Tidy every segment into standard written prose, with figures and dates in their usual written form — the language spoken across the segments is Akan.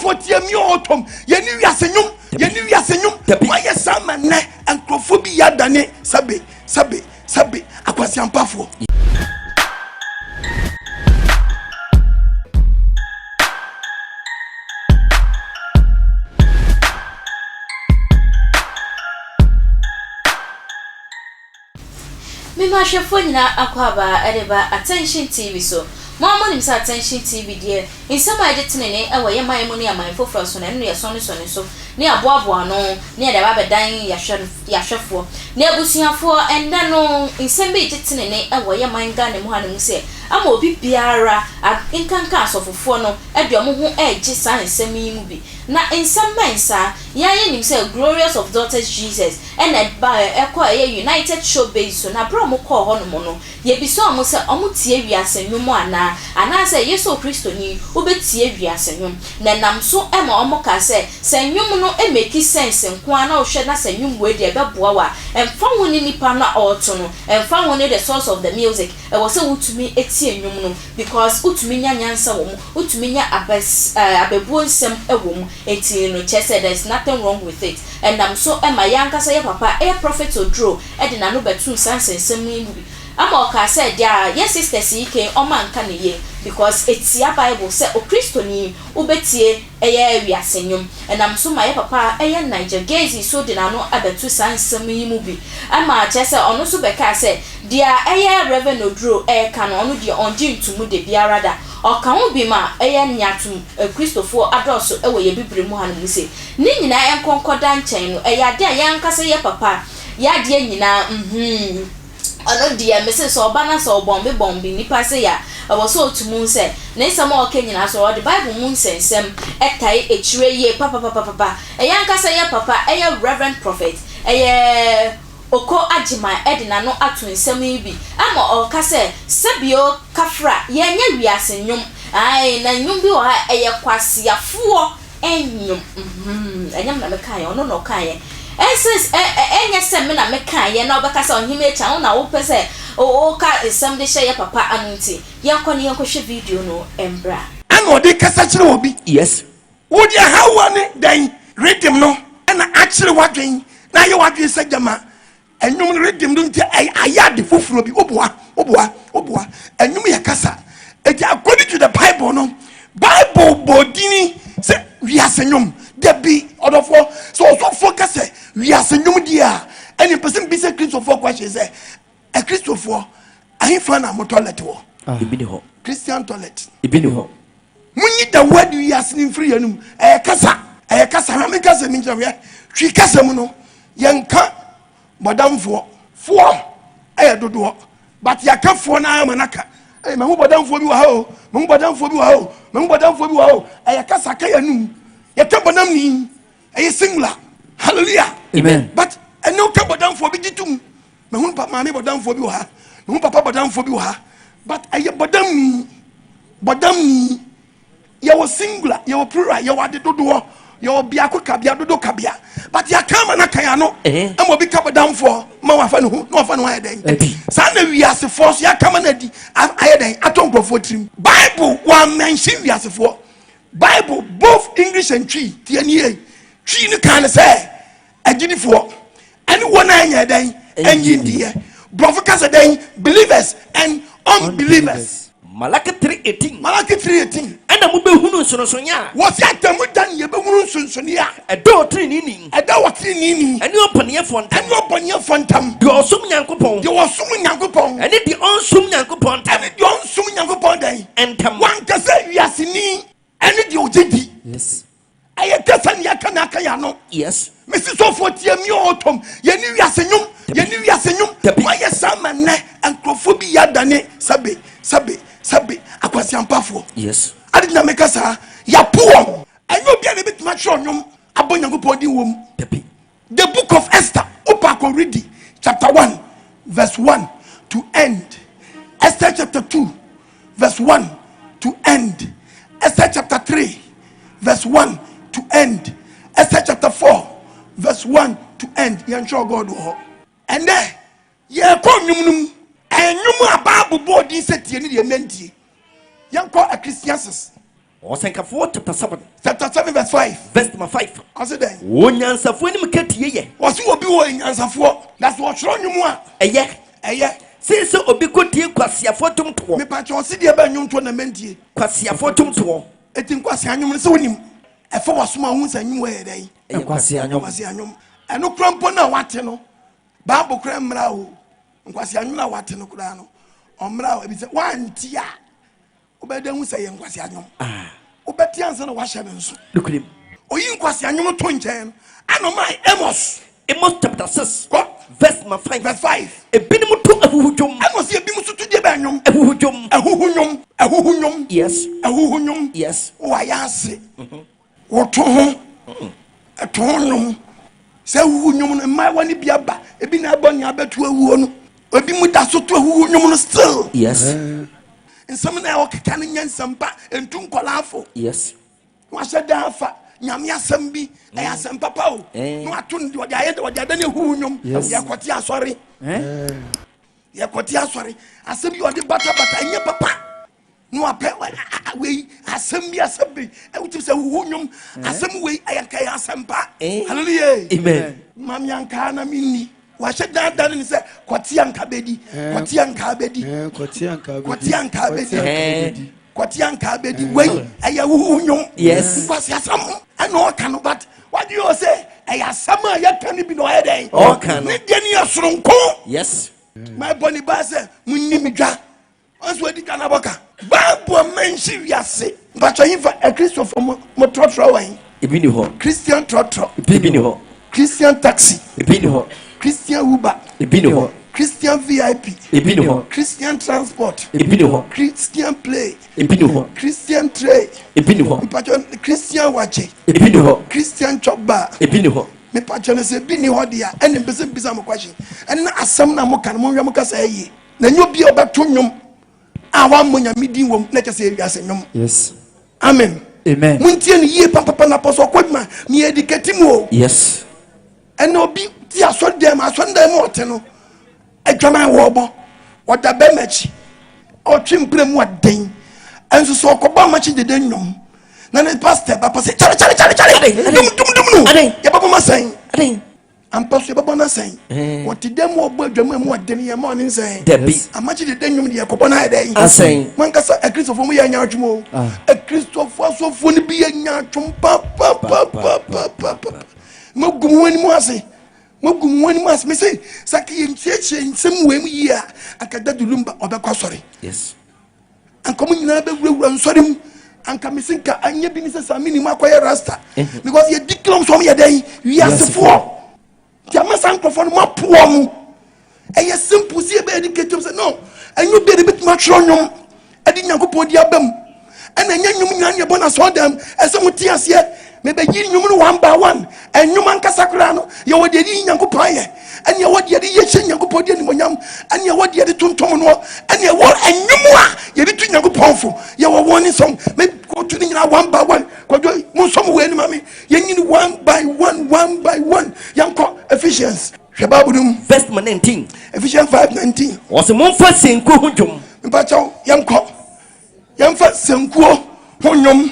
for Tiami autumn, Yenu Yasenum, Yenu Yasenum, my salmon and Crophobia Dane, Sabe, Aquasiam Pafo. Mima Shafuna Aquaba Edeba Attention TV so. Mama is Attention TV dear. In some I did away my money and my focus on and near Sonny so near Boabuano, near the Rabba dying Yashafo, near Busia for and then no in some bit away my gun and one say, I will be Piara at Incan Castle for Fono at your moon edge sign semi movie. Now in some men, sir, Yayan himself glorious of daughters Jesus and that by a united show base so now promo call honomono. Ye be so almost almost and no more now, and I say, yes, so Christoni, Ubetia Viasenum. Then I'm so Emma Omoka say you no make sense and Quana or Shana say you wait there Boa and found one in Nipana or Tono and found one the source of the music. It was so to me Etienne because Utminia Yansa Utminia Abebun sem a woman. Etienne said there's nothing wrong with it. And I'm so Emma Yanka say papa a prophet or draw Edina no betu sans and semi movie. Amoka said, yes, sister, see, came on man can ye because it's your Bible said, O Christoni, Ubetie, a year we are senium, and I'm so my papa, a young Niger gazy, so did I know other two sons semi movie. Ama Chessa on also Becca said, dear, a year revenue drew air can only the on June to move the Biarada, or can be ma a young yatum, a Christopher Adosso, away a bibri mohan, we say. Nina and concordant chain, a ya dear young Cassa, papa, ya dear Nina, ano dear Mrs. Obana so bombi nipa say ya was so to moon say na some more Kenyan so the Bible moon say sem etai echire ye papa e yanka say ya papa e reverend prophet e Okoh Agyemang edina no atu nsem bi ama o ka say sebio kafra ye nya wiase nyum ai na nyum bi o ha e kwasiafo enyum enyam na meka ye ono no kan ye Essence, sem na meka ye na obekasa ohime cha na wo pese o ka sem de share papa anunti yankoni yankoshe video no embra Ano de kasa kire obi yes wo dia hawa ne dan rhythm no na akire wadwen na ye wadwen sagama enwum rhythm no nti ayade foforo bi oboa enwum ya kasa eti according to the Bible bodini se we asenyum there be other for so focus we asenyum dia any person be say Christopher question say a Christopher I find a toilet wo Christian toilet ibini ho munyi the word we asenyum free anum kasa me kasa mi njawe twi kasa mu no yenka bodamfo dodo but yakafo na amanaka me hu bodamfo bi wa ho kasa ka yanum yekabonam ni singular hallelujah amen but no kabodamfo bi ditum me hu papa me bodamfo bi wa ha me hu papa bodamfo bi wa ha but bodam ni ye was singular ye was plural ye was dodo ye was biako kabia dodo kabia but yakama na kan ano am obi kabodamfo ma wa fa no hu no wa fa no ayeden sa na wiase force yakama na di ayeden atonkrofo trim Bible wa mention wiase for Bible both English and Tree TNA Tree no kan say agidifo anyone anya den engineer broadcast den believers and unbelievers Malaki 3:18 enda mu be hunu nsonsonya was yatamu dan ye be hunu nsonsonya edo tri nini eni opanye fontam de osum nyankopon eni de onsum nyankopon den entam wan ka say wiasini eni de ojedi yes aye kasa ni aka na aka ya no yes Mrs. Sofotia mi otom yeni wiasenyum why sama ne enkrofobia dane sabe akwasiam pafo yes adina mekasa ya poor enyo bia ne bitima chonyum abonyankopon di wom the book of Esther opako read chapter 1 verse 1 to end Esther chapter 2 verse 1 to end Esther chapter 3 verse 1 to end Esther chapter 4 verse 1 to end yansho God wo and then ye konnum enyum ababu body setie ni de mentie yanko Ecclesiastes Osenkafo chapter 7. Chapter 7 verse 5. Verse number 5. I said then. Onyansafo ni mketie ye. Was you obi wo nyansafo? That's what show you mo a. Eye. Say so obi kotie kwasiafo tumto. Me pa cho se de ba nwonto na mentie. Kwasiafo tumto. Eti kwasi anwom se wonim. Efa wasoma hu sa nwum ye dai. Kwasi anyom. Kwasi anyom. Eno krampo na wate no. Bible kram mra o. Kwasi anyom na wate no kura no. Omra o ebi se wanti a. Obeda hu sa ye kwasi anyom. Obeti ansa na wa hye nso. Lukulim. Oyin kwasi anyom to nchen. Anomai Amos chapter 6. Verse 5. Verse 5. Ebinim to ahuhujum. Amos ye bimu so to de ba nyom. Ahuhunyom. Yes. Ahuhunyom. Yes. Wa ya ase. Wo to ho. Etonyom. Se ahuhunyom no mai wani bia ba. Ebi na abo nya betu awuo no. Obi mu da so to ahuhunyom no still. Yes. Nsam na o keka no nyansampa entu nkolafo. Yes. Wa sheda afa. Nyame asem bi ayasem papa o no ato ndi wode ayede wode adane huunyom yakoti asori yakoti asori asem bi wode bata enye papa no ape we asem bi e wuti se huunyom asem we ayanka asem pa hallelujah amen mam yanka na minni wa sheda dan ni se kwoti yanka bedi Kwatianka bedi way aya huunyom yes kwasi asam ano kanu but what do you say aya sama ya kanu bi no eden o kanu ni de ni asoronko yes my boni ba say munni midwa onso edi kana boka Bible mention wiase but you for a Christopher mo trotro wan ebini ho Christian trotro ebini ho Christian taxi ebini ho Christian Uber ebini ho Christian VIP ebini ho Christian transport ebini ho Christian play ebini ho Christian trade ebini ho Christian wache ebini ho Christian chopba ebini ho me patcho ne se bini ho dia ene mbese bisa mo kwashi ene na asam na mo kan mo hwem kasa yi na nyo bia obeto nwom a wa mo nya midin wom na kese wiase nwom yes amen muntie ne yie papa na poso kodma me educate mu yes ene obi ti asodem ote no adwama wo oda be machi o twimprem waden enso so okoba machi de nwom na ne pastor ba pase chale dum no ya baba masan am pastor baba na san what dem obo adwama mu waden ye ma oni san amachi de nwom de yakobo na eden asan man kasa a Christopher mu ya nya atwumo a Christopher so fo ni bi ya nya atwum pa mogum wani mu ase me say saki nchieche nsem wem yi a akada dulumba obekwa sori yes ankomu nyina be wura nsorem anka mesinka anya bi ni se samini makoye rasta because ye diklom so me den wi asefo ti amasa nkrofo no mapoa mu eye simple si e be educate say no anyu be de bit matro nyom edi nyankopon di abam ana nya nyom nya nya bona so dem ese muti ase me be yi nyom no one by one enyum ankasa kra no ye wode di nyankopon ye ene ye wode di ye hye nyankopon di animonyam ene ye wode di tontom no ene ye wo enyum a ye di tu nyankopon fo ye wo woni som me go to ni one by one ko do mo som we ni mami ye nyini one by one yanko Ephesians hwebabudum verse 19 Ephesians 5:19 was monfa senku hujum mpacho yanko yamfa senkuo honyom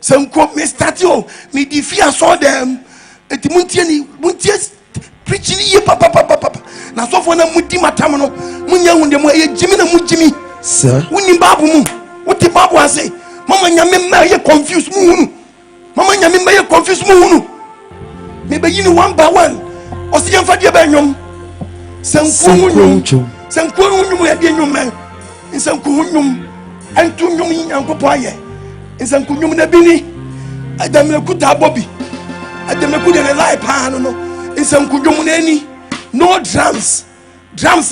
senko me start yo me defia so dem etimuntie preaching ye papa na so for na mudi matam no munya hunde mo ye jimi na mujimi sir woni babu mu wote babu ase mama nyame ma ye confuse mu hunu me be yini one by one osi yamfa de ba nyom senko hunyum ya de nyom man senko hunyum antu nyom nyankopɔ ayɛ nsanku nyum na bini adamleku ta bobi adamleku de live pan no nsanku nyum na ani no drums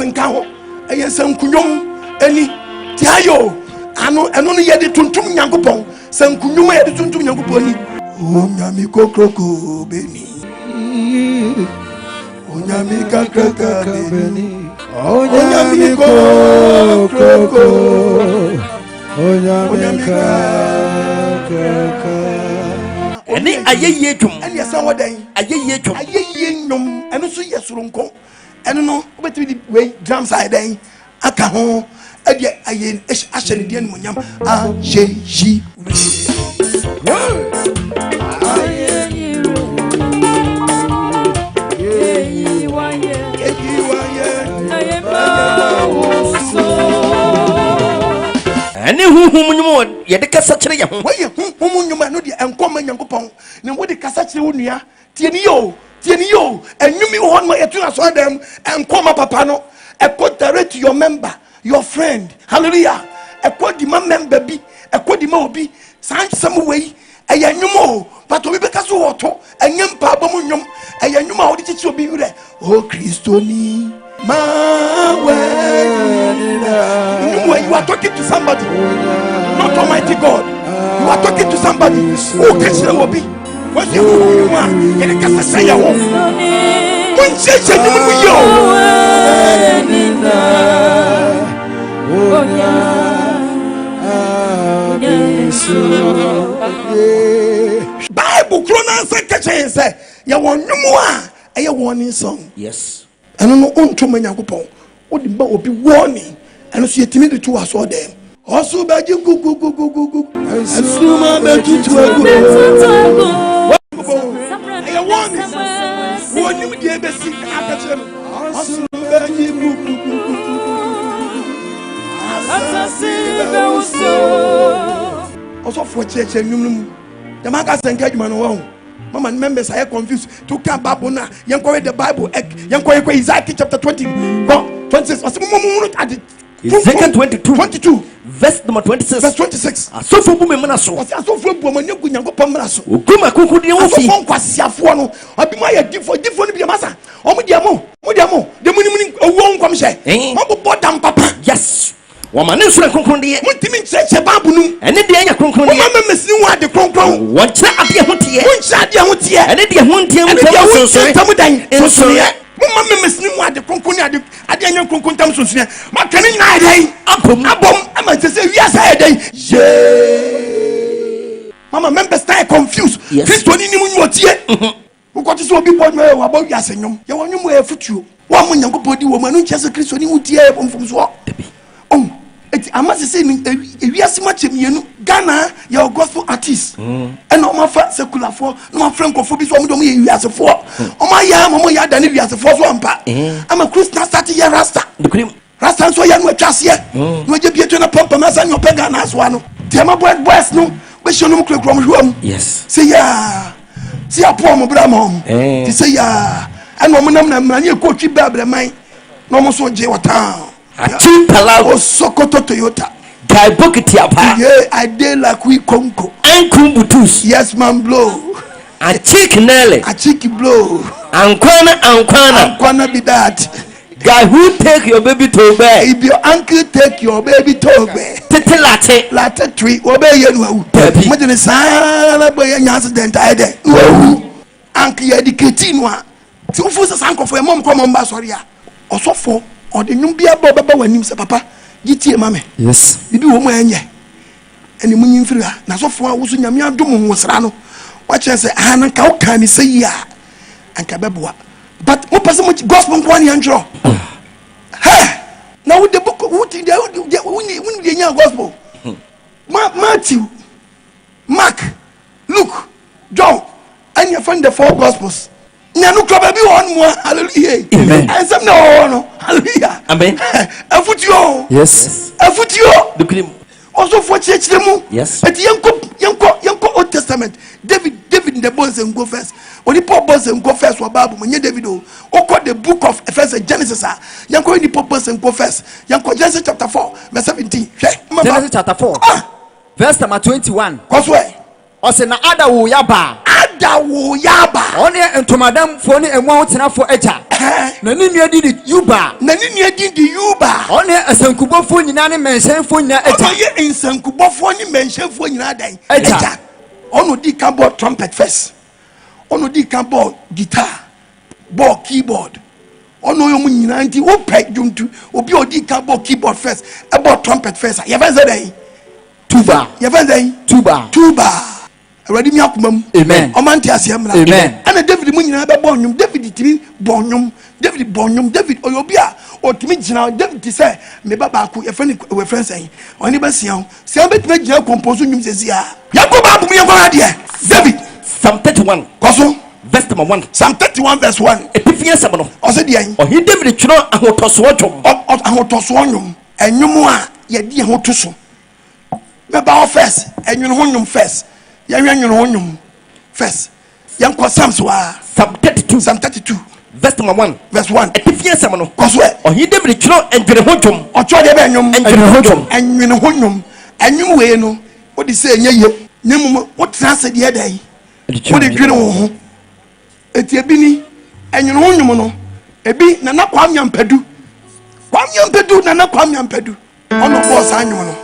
nka ho ɛyɛ nsanku nyum ani ti ayo ano no yɛ de tuntum nyankopɔn nsanku nyum yɛ de tuntum nyankopɔn ni onyami kokroko beni onyami kakraka beni onyami kokroko ene ayeye dwum ene san wodan ayeye nyom ene so yesoronko ene no obetimi di we drum side den aka ho ɛdeɛ ayɛ ahyɛ ne deɛ nimonyam ayɛyi ɛne huhum nyum yɛde kasa kyerɛ yɛ ho wɔyɛ huhum nyum no deɛ ɛnkɔma nyankopɔn ne wode kasa kyerɛ wo nua tie ne yo ɛnwumi hɔ no yɛto asɔre dɛm ɛnkɔma papa no ɛkɔ direct to your member your friend hallelujah ɛkɔ di ma member bi ɛkɔ di ma obi saa nsɛm wei ɛyɛ nwum o but obi bɛka so wɔto ɛnyɛ mpaabɔ mu nwum ɛyɛ nwum a wode kyekye obi werɛ o kristoni you are talking to somebody, not Almighty God. You are talking to somebody who catch the hobby. What's your one? And I say, I won't. One church and you. Bible Chronos and say, you want no more. A warning song. Yes. I don't know on to my Yakupon. What the boat will be warning. And so you timid to us all them. Also, bad you go. And soon I bet you to a good. I want this. What you would ever see after them. Also, bad you go. Also, for church and you. The Marcus and Kajman alone. Mama members are confused. To come Bible now. Yanko the Bible. Yanko Isaiah chapter 20. 26. Ezekiel 22. Verse number 26. Verse 26. So for women manaso. So for women you go pamraso. Ukuma kuku di ofi. So for kwasiafo no. Abi ma ya difo ni bi masa. Omo diamo. De muni owo nkwam hye. Mo bodam papa. Yes. Woman is konkron de. Mutimi ncheche babu nu. Ene de anya konkron de. Mama mesini wa de konkron. Wonche ade ho tie. Wonche ade ho tie. Ene de ho tie mu tamu dan. Mama mesini wa de konkron ni ade anya konkron tam sonsuye. Ma kani nyina ade. Abom ama tese wiasa ade. Mama members stay confused. Kristo ni mu nwotie. Ukoti so obi boy me wa ba wiasa nyom. Ye wonwom e futuo. Wa mo nyankopɔ di wo ma no nkyese Kristo ni wutie pomfom so. I must say, if you are so much in Ghana, your gospel artist, and no more secular for no francophobia, so we are for. Oh my yam, than if you are for one part. I'm a Christian starting here, Rasta. Rasta, so young with just yet. You will be a pump and your pagan as one. Tema bread breast, no, we shall no click from home. Yes. Say, yeah, see a poor Mobram. Say, yeah, and no man, you coach you, Babble, mine. No more so jail town. Ati palawo Sokoto Toyota. Guy bucket apa. Yeah, I did like we conco. Ankum butus. Yes, man, blow. A chick nele. A cheeky blow. Ankwana be that. Guy who take your baby to bed. If your uncle take your baby to bed. Tete latte tree. Obey you. Imagine a silent boy and accident. I did. Uncle educating one. Two forces uncle for a mom come on Basoria. Or so for. Or the Numbia Baba when him say papa, GT mammy. Yes. You do woman ye. And the moon free. Now so far was in Yamia Dum was Rano. Watch I say, Hannah cow can say ya and Kababua. But what person much gospel one and draw? Ha! Now with the book of what the young gospel. Matthew, Mark, Luke, John, and you find the four gospels. Nyanu klaba bi won mo hallelujah amen ansem na no hallelujah amen afutio yes afutio dukulim also for church mu yes et yanko Old Testament David in the bones and go first only Paul bones and go first wa Bible menye David o okọ the book of Genesis yanko in the Paul bones and go first yanko Genesis chapter 4 verse 17 Genesis chapter 4 verse number 21 cause why ose na adawo yaba one entomadam fo ne enwa otenafo eja na ni nua di yuba one asankubofo nyina ne mensenfo nyina eja ono ye ensankubofo ne mensenfo nyina dan eja ono di keyboard trumpet first ono di keyboard guitar ball keyboard ono yo nyina nti wo pe juntu obi odi keyboard keyboard first about trumpet first ye van say tuba ye van say tuba already me akumam amen omanti asiamra amen ana David mu nyina be bonnum David timi bonnum David oyobia otimi gina dem ti say me baba ku ye friend we friend say oni ba sian sian betime gina compose nyum sezia yakoba bu me ngora de David Psalm 31 koso verse number 1 Psalm 31 verse 1 Epifia sabono ose de yan o he David chiro ahotoso odwom ahotoso onwom enwom a ye di ahotoso me ba first enwom honwom first ye enwom honwom first yan ko Psalms wa Psalm 32 verse number 1 verse 1 Epifia sabono koso o he David chiro endwene hodwom o cho de be enwom enwom honwom enwom we no o di say enye ye nyemum o transe de dai o de dwire wo ho eti ebi ni enwene honwom no ebi na kwam yampadu na kwam yampadu ono boss anwom no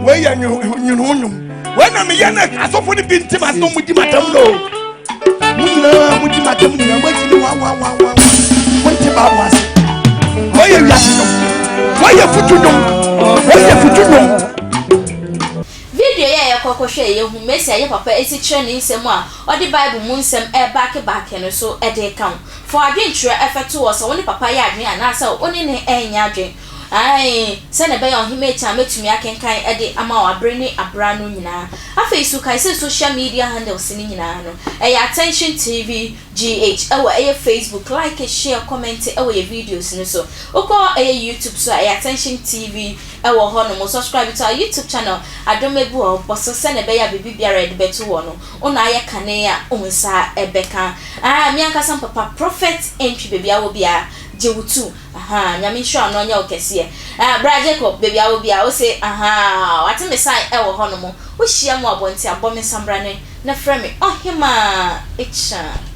we ya enwene honwom we na me ye na asofo ni bi ntima so mudi matam no mudi matam ni na machi wa mudi ba wa se we ya wiase no we ya futu no video ya kokoshe ye hu mesi aye papa esi kire ni nsem a odi bible mu nsem back no so e dey count for adwenture effect wo so woni papa ya adwen anasa oni ne enya adwen ai se ne be yon hime cha metumi akenkan e dey ama wa breni abra no nyina afa isu kai se social media handles ni nyina no e attention tv gh ewa e facebook like share comment ewa ye videos no so uko e youtube so e attention tv ewa ho no mo subscribe to our youtube channel adomebu o boso se ne be ya bibi biara de betu wo no una aye kane ya onsa ebeka mi anka sam papa prophet entry baby awo bia jewutu nyame hwa no nya okese bra Jacob baby awo bia o say wati me sai ewo ho no mo wo hia mo abonti abome sambrane na frame ohima echa